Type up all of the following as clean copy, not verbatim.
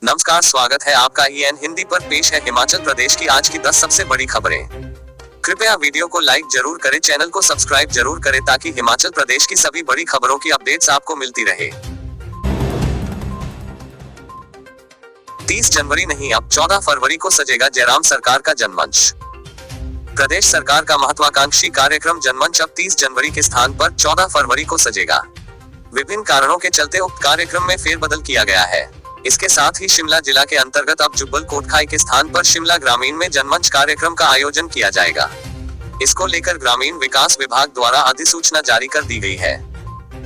नमस्कार, स्वागत है आपका EN हिंदी पर। पेश है हिमाचल प्रदेश की आज की 10 सबसे बड़ी खबरें। कृपया वीडियो को लाइक जरूर करें, चैनल को सब्सक्राइब जरूर करें ताकि हिमाचल प्रदेश की सभी बड़ी खबरों की अपडेट्स आपको मिलती रहे। 30 जनवरी नहीं, अब 14 फरवरी को सजेगा जयराम सरकार का जनमंच। प्रदेश सरकार का महत्वाकांक्षी कार्यक्रम जनमंच अब 30 जनवरी के स्थान पर 14 फरवरी को सजेगा। विभिन्न कारणों के चलते उक्त कार्यक्रम में फेरबदल किया गया है। इसके साथ ही शिमला जिला के अंतर्गत अब जुब्बल कोटखाई के स्थान पर शिमला ग्रामीण में जनमंच कार्यक्रम का आयोजन किया जाएगा। इसको लेकर ग्रामीण विकास विभाग द्वारा अधिसूचना जारी कर दी गई है।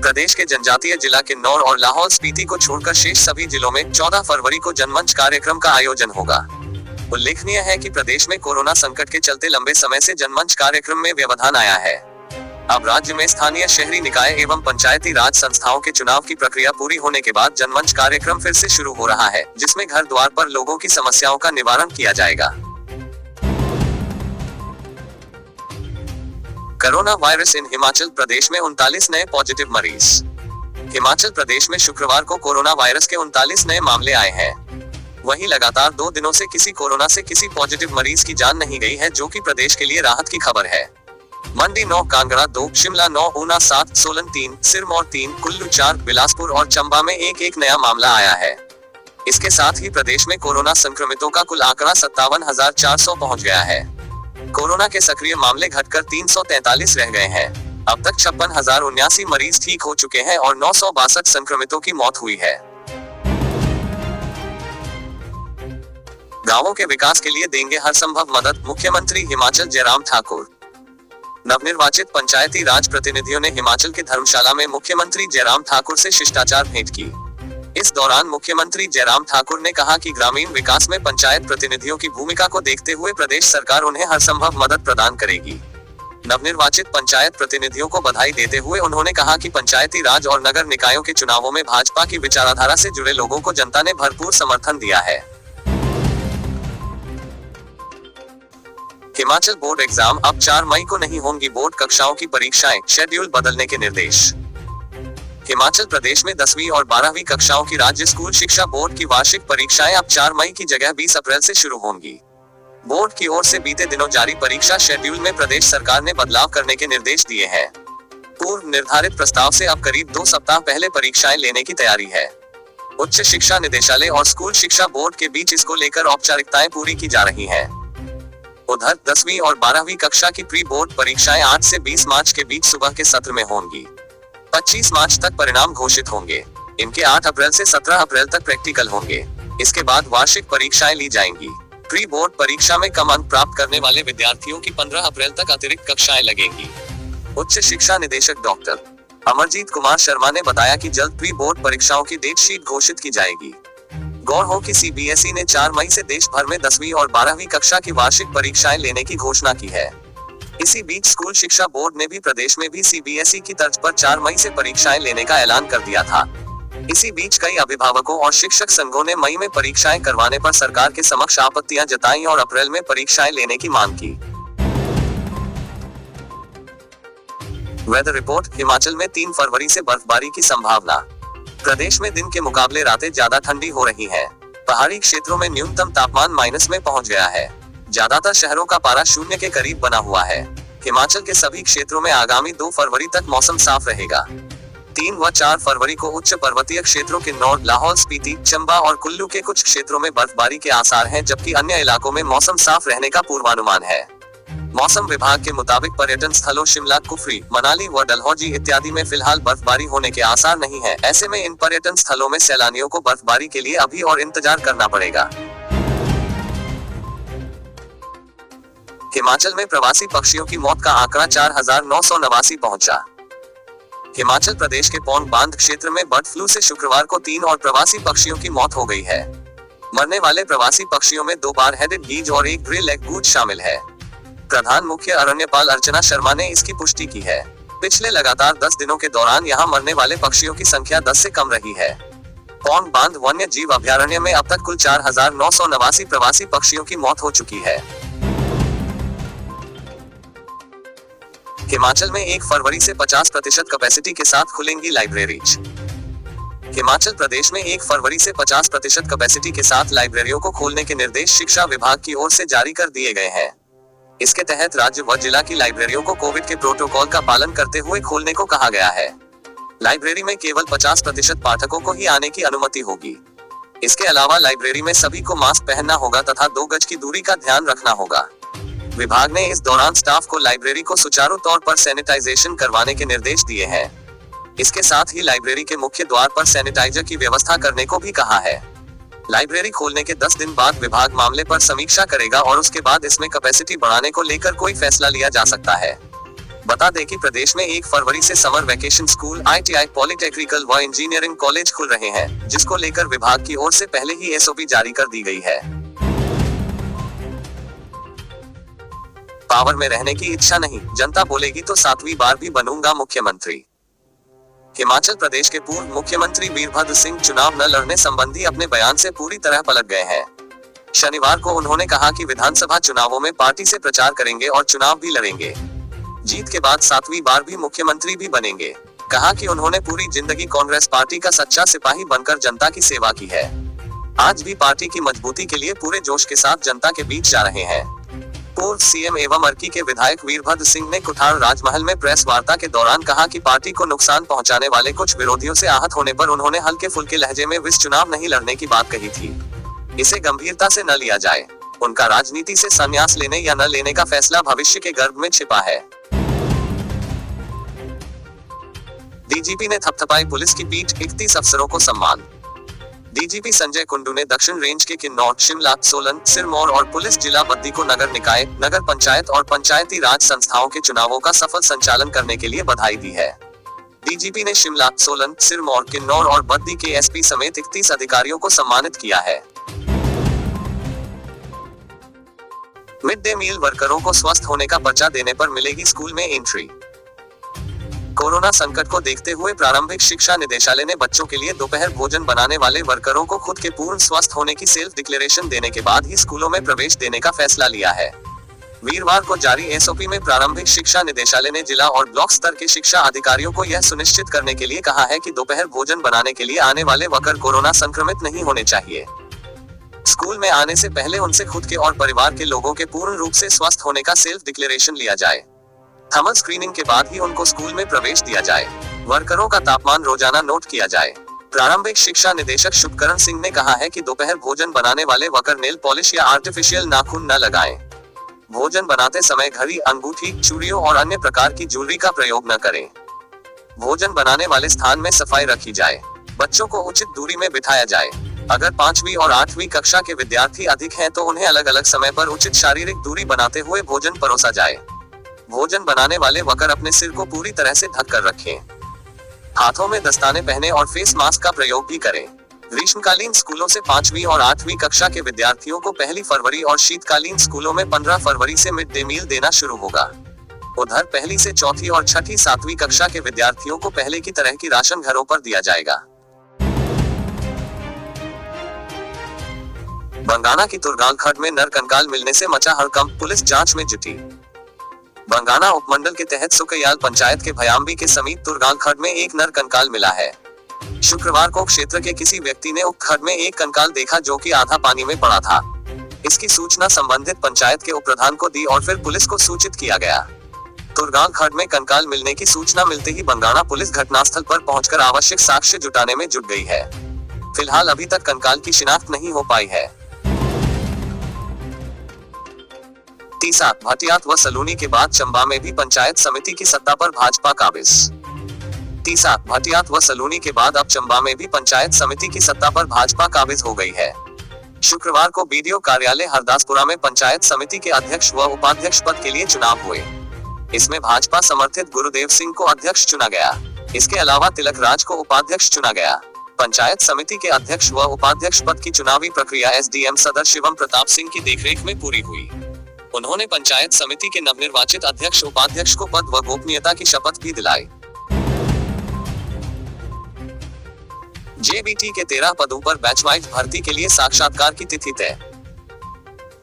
प्रदेश के जनजातीय जिला किन्नौर और लाहौल स्पीति को छोड़कर शेष सभी जिलों में 14 फरवरी को जनमंच कार्यक्रम का आयोजन होगा। उल्लेखनीय है कि प्रदेश में कोरोना संकट के चलते लंबे समय से जनमंच कार्यक्रम में व्यवधान आया है। अब राज्य में स्थानीय शहरी निकाय एवं पंचायती राज संस्थाओं के चुनाव की प्रक्रिया पूरी होने के बाद जनमंच कार्यक्रम फिर से शुरू हो रहा है, जिसमें घर द्वार पर लोगों की समस्याओं का निवारण किया जाएगा। Corona virus in Himachal Pradesh में 39 नए पॉजिटिव मरीज। हिमाचल प्रदेश में शुक्रवार को कोरोना वायरस के 39 नए मामले आए हैं। वहीं लगातार 2 दिनों से किसी कोरोना से किसी पॉजिटिव मरीज की जान नहीं गई है, जो कि प्रदेश के लिए राहत की खबर है। मंडी 9, कांगड़ा 2, शिमला 9, ऊना 7, सोलन 3, सिरमौर 3, कुल्लू 4, बिलासपुर और चंबा में एक नया मामला आया है। इसके साथ ही प्रदेश में कोरोना संक्रमितों का कुल आंकड़ा 57,400 पहुंच गया है। कोरोना के सक्रिय मामले घटकर 343 रह गए हैं। अब तक 56,079 मरीज ठीक हो चुके हैं और 962 संक्रमितों की मौत हुई है। गांवों के विकास के लिए देंगे हर संभव मदद, मुख्यमंत्री हिमाचल जयराम ठाकुर। नवनिर्वाचित पंचायती राज प्रतिनिधियों ने हिमाचल के धर्मशाला में मुख्यमंत्री जयराम ठाकुर से शिष्टाचार भेंट की। इस दौरान मुख्यमंत्री जयराम ठाकुर ने कहा कि ग्रामीण विकास में पंचायत प्रतिनिधियों की भूमिका को देखते हुए प्रदेश सरकार उन्हें हर संभव मदद प्रदान करेगी। नवनिर्वाचित पंचायत प्रतिनिधियों को बधाई देते हुए उन्होंने कहा कि पंचायती राज और नगर निकायों के चुनावों में भाजपा की विचारधारा से जुड़े लोगों को जनता ने भरपूर समर्थन दिया है। हिमाचल बोर्ड एग्जाम, अब 4 मई को नहीं होंगी बोर्ड कक्षाओं की परीक्षाएं, शेड्यूल बदलने के निर्देश। हिमाचल प्रदेश में 10वीं और 12वीं कक्षाओं की राज्य स्कूल शिक्षा बोर्ड की वार्षिक परीक्षाएं अब 4 मई की जगह 20 अप्रैल से शुरू होंगी। बोर्ड की ओर से बीते दिनों जारी परीक्षा शेड्यूल में प्रदेश सरकार ने बदलाव करने के निर्देश दिए हैं। पूर्व निर्धारित प्रस्ताव से अब करीब 2 सप्ताह पहले परीक्षाएं लेने की तैयारी है। उच्च शिक्षा निदेशालय और स्कूल शिक्षा बोर्ड के बीच इसको लेकर औपचारिकताएं पूरी की जा रही है। उधर 10वीं और 12वीं कक्षा की प्री बोर्ड परीक्षाएं 8 से 20 मार्च के बीच सुबह के सत्र में होंगी। 25 मार्च तक परिणाम घोषित होंगे। इनके 8 अप्रैल से 17 अप्रैल तक प्रैक्टिकल होंगे। इसके बाद वार्षिक परीक्षाएं ली जाएंगी। प्री बोर्ड परीक्षा में कम अंक प्राप्त करने वाले विद्यार्थियों की 15 अप्रैल तक अतिरिक्त कक्षाएं लगेंगी। उच्च शिक्षा निदेशक डॉक्टर अमरजीत कुमार शर्मा ने बताया कि जल्द प्री बोर्ड परीक्षाओं की डेट शीट घोषित की जाएगी। गौर हो कि CBSE ने 4 मई से देश भर में 10वीं और 12वीं कक्षा की वार्षिक परीक्षाएं लेने की घोषणा की है। इसी बीच स्कूल शिक्षा बोर्ड ने भी प्रदेश में भी CBSE की तर्ज पर 4 मई से परीक्षाएं लेने का ऐलान कर दिया था। इसी बीच कई अभिभावकों और शिक्षक संघों ने मई में परीक्षाएं करवाने पर सरकार के समक्ष आपत्तियां जताई और अप्रैल में परीक्षाएं लेने की मांग की। वेदर रिपोर्ट, हिमाचल में 3 फरवरी से बर्फबारी की संभावना। प्रदेश में दिन के मुकाबले रातें ज्यादा ठंडी हो रही हैं। पहाड़ी क्षेत्रों में न्यूनतम तापमान माइनस में पहुंच गया है। ज्यादातर शहरों का पारा 0 के करीब बना हुआ है। हिमाचल के सभी क्षेत्रों में आगामी 2 फरवरी तक मौसम साफ रहेगा। 3 व 4 फरवरी को उच्च पर्वतीय क्षेत्रों के किन्नौर, लाहौल स्पीति, चंबा और कुल्लू के कुछ क्षेत्रों में बर्फबारी के आसार हैं, जबकि अन्य इलाकों में मौसम साफ रहने का पूर्वानुमान है। मौसम विभाग के मुताबिक पर्यटन स्थलों शिमला, कुफरी, मनाली व डलहौजी इत्यादि में फिलहाल बर्फबारी होने के आसार नहीं है। ऐसे में इन पर्यटन स्थलों में सैलानियों को बर्फबारी के लिए अभी और इंतजार करना पड़ेगा। हिमाचल में प्रवासी पक्षियों की मौत का आंकड़ा 4,989 पहुंचा। हिमाचल प्रदेश के पौंग बांध क्षेत्र में बर्ड फ्लू से शुक्रवार को 3 और प्रवासी पक्षियों की मौत हो गई है। मरने वाले प्रवासी पक्षियों में 2 बार हेडेड गीज और 1 ग्रे लेग गूज शामिल है। प्रधान मुख्य अरण्यपाल अर्चना शर्मा ने इसकी पुष्टि की है। पिछले लगातार 10 दिनों के दौरान यहां मरने वाले पक्षियों की संख्या 10 से कम रही है। पौंग बांध वन्य जीव अभयारण्य में अब तक कुल 4,989 प्रवासी पक्षियों की मौत हो चुकी है। हिमाचल में 1 फरवरी से 50% कैपेसिटी के साथ खुलेंगी लाइब्रेरीज। हिमाचल प्रदेश में 1 फरवरी से 50% कैपेसिटी के साथ लाइब्रेरियों को खोलने के निर्देश शिक्षा विभाग की ओर से जारी कर दिए गए हैं। इसके तहत राज्य व जिला की लाइब्रेरियों को कोविड के प्रोटोकॉल का पालन करते हुए खोलने को कहा गया है। लाइब्रेरी में केवल 50% पाठकों को ही आने की अनुमति होगी। इसके अलावा लाइब्रेरी में सभी को मास्क पहनना होगा तथा 2 गज की दूरी का ध्यान रखना होगा। विभाग ने इस दौरान स्टाफ को लाइब्रेरी को सुचारू तौर पर सैनिटाइजेशन करवाने के निर्देश दिए हैं। इसके साथ ही लाइब्रेरी के मुख्य द्वार पर सैनिटाइजर की व्यवस्था करने को भी कहा है। लाइब्रेरी खोलने के 10 दिन बाद विभाग मामले पर समीक्षा करेगा और उसके बाद इसमें कैपेसिटी बढ़ाने को लेकर कोई फैसला लिया जा सकता है। बता दें कि प्रदेश में 1 फरवरी से summer vacation school, ITI, polytechnical व इंजीनियरिंग कॉलेज खुल रहे हैं, जिसको लेकर विभाग की ओर से पहले ही SOP जारी कर दी गई है। पावर में रहने की इच्छा नहीं, जनता बोलेगी तो 7वीं बार भी बनूंगा मुख्यमंत्री। हिमाचल प्रदेश के पूर्व मुख्यमंत्री वीरभद्र सिंह चुनाव न लड़ने संबंधी अपने बयान से पूरी तरह पलट गए हैं। शनिवार को उन्होंने कहा कि विधानसभा चुनावों में पार्टी से प्रचार करेंगे और चुनाव भी लड़ेंगे। जीत के बाद 7वीं बार भी मुख्यमंत्री भी बनेंगे। कहा कि उन्होंने पूरी जिंदगी कांग्रेस पार्टी का सच्चा सिपाही बनकर जनता की सेवा की है। आज भी पार्टी की मजबूती के लिए पूरे जोश के साथ जनता के बीच जा रहे हैं। पूर्व CM एवं अर्की के विधायक वीरभद्र सिंह ने कुठार राजमहल में प्रेस वार्ता के दौरान कहा कि पार्टी को नुकसान पहुंचाने वाले कुछ विरोधियों से आहत होने पर उन्होंने हल्के फुल्के लहजे में विस चुनाव नहीं लड़ने की बात कही थी। इसे गंभीरता से न लिया जाए। उनका राजनीति से संन्यास लेने या न लेने का फैसला भविष्य के गर्भ में छिपा है। DGP ने थपथपाई पुलिस की पीठ, 31 अफसरों को सम्मान। DGP संजय कुंडू ने दक्षिण रेंज के किन्नौर, शिमला, सोलन, सिरमौर और पुलिस जिला बद्दी को नगर निकाय, नगर पंचायत और पंचायती राज संस्थाओं के चुनावों का सफल संचालन करने के लिए बधाई दी है। DGP ने शिमला, सोलन, सिरमौर, किन्नौर और बद्दी के SP समेत 31 अधिकारियों को सम्मानित किया है। मिड डे मील वर्करों को स्वस्थ होने का पर्चा देने पर मिलेगी स्कूल में एंट्री। कोरोना संकट को देखते हुए प्रारंभिक शिक्षा निदेशालय ने बच्चों के लिए दोपहर भोजन बनाने वाले वर्करों को खुद के पूर्ण स्वस्थ होने की सेल्फ डिक्लेरेशन देने के बाद ही स्कूलों में प्रवेश देने का फैसला लिया है। वीरवार को जारी SOP में प्रारंभिक शिक्षा निदेशालय ने जिला और ब्लॉक स्तर के शिक्षा अधिकारियों को यह सुनिश्चित करने के लिए कहा है कि दोपहर भोजन बनाने के लिए आने वाले वर्कर कोरोना संक्रमित नहीं होने चाहिए। स्कूल में आने से पहले उनसे खुद के और परिवार के लोगों के पूर्ण रूप से स्वस्थ होने का सेल्फ डिक्लेरेशन लिया जाए। थर्मल स्क्रीनिंग के बाद ही उनको स्कूल में प्रवेश दिया जाए। वर्करों का तापमान रोजाना नोट किया जाए। प्रारंभिक शिक्षा निदेशक शुभकरण सिंह ने कहा है कि दोपहर भोजन बनाने वाले वर्कर नेल पॉलिश या आर्टिफिशियल नाखून न लगाएं। भोजन बनाते समय घड़ी, अंगूठी, चूड़ियों और अन्य प्रकार की ज्वेलरी का प्रयोग न करें। भोजन बनाने वाले स्थान में सफाई रखी जाए। बच्चों को उचित दूरी में बिठाया जाए। अगर 5वीं और 8वीं कक्षा के विद्यार्थी अधिक हैं तो उन्हें अलग अलग समय पर उचित शारीरिक दूरी बनाते हुए भोजन परोसा जाए। भोजन बनाने वाले वर्कर अपने सिर को पूरी तरह से ढक कर रखें। हाथों में दस्ताने पहने और फेस मास्क का प्रयोग भी करें। ग्रीष्मकालीन स्कूलों से 5वीं और 8वीं कक्षा के विद्यार्थियों को 1 फरवरी और शीतकालीन स्कूलों में 15 फरवरी से मिड डे मील देना शुरू होगा। उधर 1 से 4 और 6, 7वीं कक्षा के विद्यार्थियों को पहले की तरह की राशन घरों पर दिया जाएगा। बंगाना की तुरगाल खड्ड में नर कंकाल मिलने से मचा हड़कंप, पुलिस जांच में जुटी। बंगाना उपमंडल के तहत सुकयाल पंचायत के भयाम्बी के समीप तुरगाल खड्ड में एक नर कंकाल मिला है। शुक्रवार को क्षेत्र के किसी व्यक्ति ने उक्त खड्ड में एक कंकाल देखा जो कि आधा पानी में पड़ा था। इसकी सूचना संबंधित पंचायत के उपप्रधान को दी और फिर पुलिस को सूचित किया गया। तुरगाल खड्ड में कंकाल मिलने की सूचना मिलते ही बंगाना पुलिस घटनास्थल पर पहुंचकर आवश्यक साक्ष्य जुटाने में जुट गई है। फिलहाल अभी तक कंकाल की शिनाख्त नहीं हो पाई है। तीसा, भाटियात व सलूनी के बाद चंबा में भी पंचायत समिति की सत्ता पर भाजपा काबिज। तीसा, भाटियात व सलूनी के बाद अब चंबा में भी पंचायत समिति की सत्ता पर भाजपा काबिज हो गई है। शुक्रवार को BDO कार्यालय हरदासपुरा में पंचायत समिति के अध्यक्ष व उपाध्यक्ष पद के लिए चुनाव हुए। इसमें भाजपा समर्थित गुरुदेव सिंह को अध्यक्ष चुना गया। इसके अलावा तिलक राज को उपाध्यक्ष चुना गया। पंचायत समिति के अध्यक्ष व उपाध्यक्ष पद की चुनावी प्रक्रिया SDM सदर शिवम प्रताप सिंह की देखरेख में पूरी हुई। उन्होंने पंचायत समिति के नवनिर्वाचित अध्यक्ष उपाध्यक्ष को पद व गोपनीयता की शपथ भी दिलाई। JBT के 13 पदों पर बैचवाइज भर्ती के लिए साक्षात्कार की तिथि तय।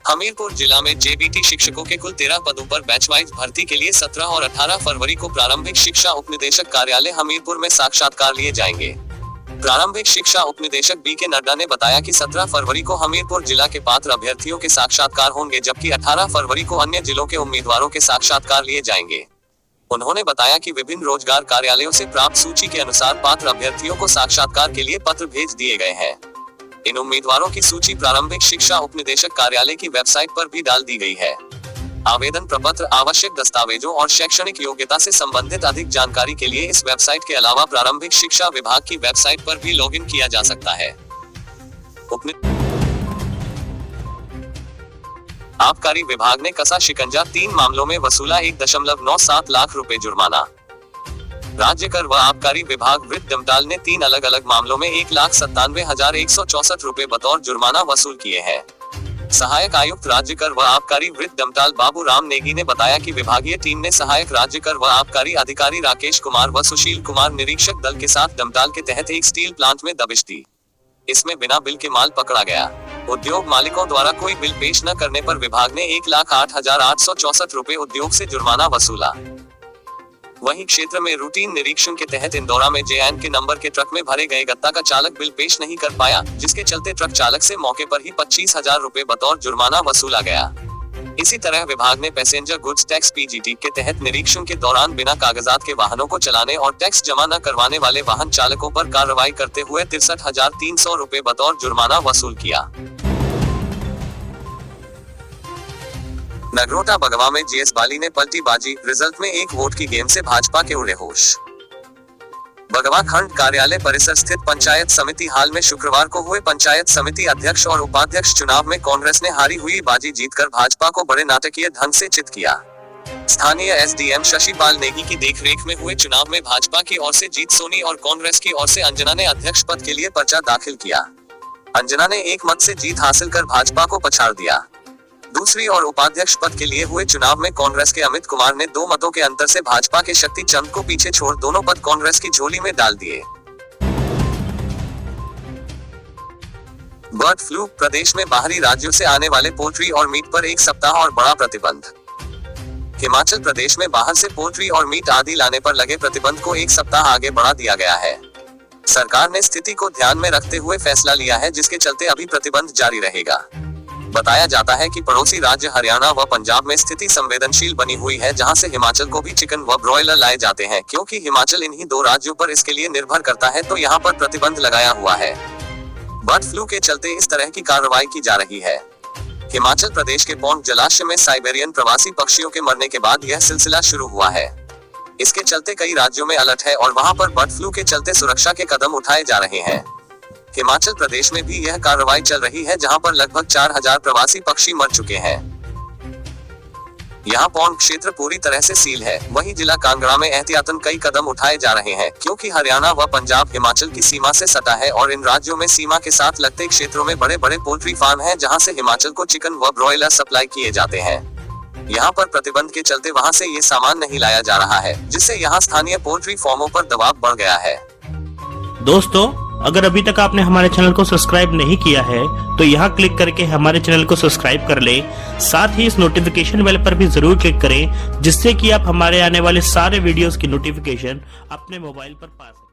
हमीरपुर जिला में JBT शिक्षकों के कुल 13 पदों पर बैचवाइज भर्ती के लिए 17 और 18 फरवरी को प्रारंभिक शिक्षा उपनिदेशक कार्यालय हमीरपुर में साक्षात्कार लिए जाएंगे। प्रारंभिक शिक्षा उपनिदेशक बी के नड्डा ने बताया कि 17 फरवरी को हमीरपुर जिला के पात्र अभ्यर्थियों के साक्षात्कार होंगे, जबकि 18 फरवरी को अन्य जिलों के उम्मीदवारों के साक्षात्कार लिए जाएंगे। उन्होंने बताया कि विभिन्न रोजगार कार्यालयों से प्राप्त सूची के अनुसार पात्र अभ्यर्थियों को साक्षात्कार के लिए पत्र भेज दिए गए हैं। इन उम्मीदवारों की सूची प्रारंभिक शिक्षा उपनिदेशक कार्यालय की वेबसाइट पर भी डाल दी गई है। आवेदन प्रपत्र, आवश्यक दस्तावेजों और शैक्षणिक योग्यता से संबंधित अधिक जानकारी के लिए इस वेबसाइट के अलावा प्रारंभिक शिक्षा विभाग की वेबसाइट पर भी लॉगिन किया जा सकता है। आबकारी विभाग ने कसा शिकंजा, 3 मामलों में वसूला 1.97 लाख रुपए जुर्माना। राज्य कर व आबकारी विभाग वृत्त डमटाल ने 3 अलग अलग मामलों में 1,97,164 रुपए बतौर जुर्माना वसूल किए हैं। सहायक आयुक्त राज्य कर व आबकारी वृत्त डमटाल बाबू राम नेगी ने बताया कि विभागीय टीम ने सहायक राज्य कर व आबकारी अधिकारी राकेश कुमार व सुशील कुमार निरीक्षक दल के साथ डमटाल के तहत एक स्टील प्लांट में दबिश दी। इसमें बिना बिल के माल पकड़ा गया। उद्योग मालिकों द्वारा कोई बिल पेश न करने पर विभाग ने 1,08,864 रुपए उद्योग से जुर्माना वसूला। वहीं क्षेत्र में रूटीन निरीक्षण के तहत इंदौरा में JN के नंबर के ट्रक में भरे गए गत्ता का चालक बिल पेश नहीं कर पाया, जिसके चलते ट्रक चालक से मौके पर ही 25,000 रुपए बतौर जुर्माना वसूला गया। इसी तरह विभाग ने पैसेंजर गुड्स टैक्स PGT के तहत निरीक्षण के दौरान बिना कागजात के वाहनों को चलाने और टैक्स जमा न करवाने वाले वाहन चालकों पर कार्रवाई करते हुए 63,300 रुपए बतौर जुर्माना वसूल किया। नगरोटा बगवा में GS बाली ने पलटी बाजी, रिजल्ट में 1 वोट की गेम से भाजपा के उड़े होश। बगवा खंड कार्यालय परिसर स्थित पंचायत समिति हाल में शुक्रवार को हुए पंचायत समिति अध्यक्ष और उपाध्यक्ष चुनाव में कांग्रेस ने हारी हुई बाजी जीतकर भाजपा को बड़े नाटकीय ढंग से चित किया। स्थानीय SDM शशिपाल नेगी की देखरेख में हुए चुनाव में भाजपा की ओर से जीत सोनी और कांग्रेस की ओर से अंजना ने अध्यक्ष पद के लिए पर्चा दाखिल किया। अंजना ने 1 मत से जीत हासिल कर भाजपा को पछाड़ दिया। दूसरी और उपाध्यक्ष पद के लिए हुए चुनाव में कांग्रेस के अमित कुमार ने 2 मतों के अंतर से भाजपा के शक्ति चंद को पीछे छोड़ दोनों पद कांग्रेस की झोली में डाल दिए। बर्ड फ्लू, प्रदेश में बाहरी राज्यों से आने वाले पोल्ट्री और मीट पर 1 सप्ताह और बड़ा प्रतिबंध। हिमाचल प्रदेश में बाहर से पोल्ट्री और मीट आदि लाने पर लगे प्रतिबंध को 1 सप्ताह आगे बढ़ा दिया गया है। सरकार ने स्थिति को ध्यान में रखते हुए फैसला लिया है, जिसके चलते अभी प्रतिबंध जारी रहेगा। बताया जाता है कि पड़ोसी राज्य हरियाणा व पंजाब में स्थिति संवेदनशील बनी हुई है, जहां से हिमाचल को भी चिकन व ब्रॉयलर लाए जाते हैं। क्योंकि हिमाचल इन्हीं 2 राज्यों पर इसके लिए निर्भर करता है, तो यहां पर प्रतिबंध लगाया हुआ है। बर्ड फ्लू के चलते इस तरह की कार्रवाई की जा रही है। हिमाचल प्रदेश के पौंग जलाशय में साइबेरियन प्रवासी पक्षियों के मरने के बाद यह सिलसिला शुरू हुआ है। इसके चलते कई राज्यों में अलर्ट है और वहां पर बर्ड फ्लू के चलते सुरक्षा के कदम उठाए जा रहे हैं। हिमाचल प्रदेश में भी यह कार्रवाई चल रही है, जहां पर लगभग 4,000 प्रवासी पक्षी मर चुके हैं। यहां पौंग क्षेत्र पूरी तरह से सील है। वहीं जिला कांगड़ा में एहतियातन कई कदम उठाए जा रहे हैं, क्योंकि हरियाणा व पंजाब हिमाचल की सीमा से सटा है और इन राज्यों में सीमा के साथ लगते क्षेत्रों में बड़े बड़े पोल्ट्री फार्म हैं, जहां से हिमाचल को चिकन व ब्रॉयलर सप्लाई किए जाते हैं। यहाँ पर प्रतिबंध के चलते वहां से ये सामान नहीं लाया जा रहा है, जिससे यहाँ स्थानीय पोल्ट्री फार्मों पर दबाव बढ़ गया है। दोस्तों, अगर अभी तक आपने हमारे चैनल को सब्सक्राइब नहीं किया है तो यहाँ क्लिक करके हमारे चैनल को सब्सक्राइब कर लें। साथ ही इस नोटिफिकेशन बेल पर भी जरूर क्लिक करें, जिससे कि आप हमारे आने वाले सारे वीडियोस की नोटिफिकेशन अपने मोबाइल पर पा सकें।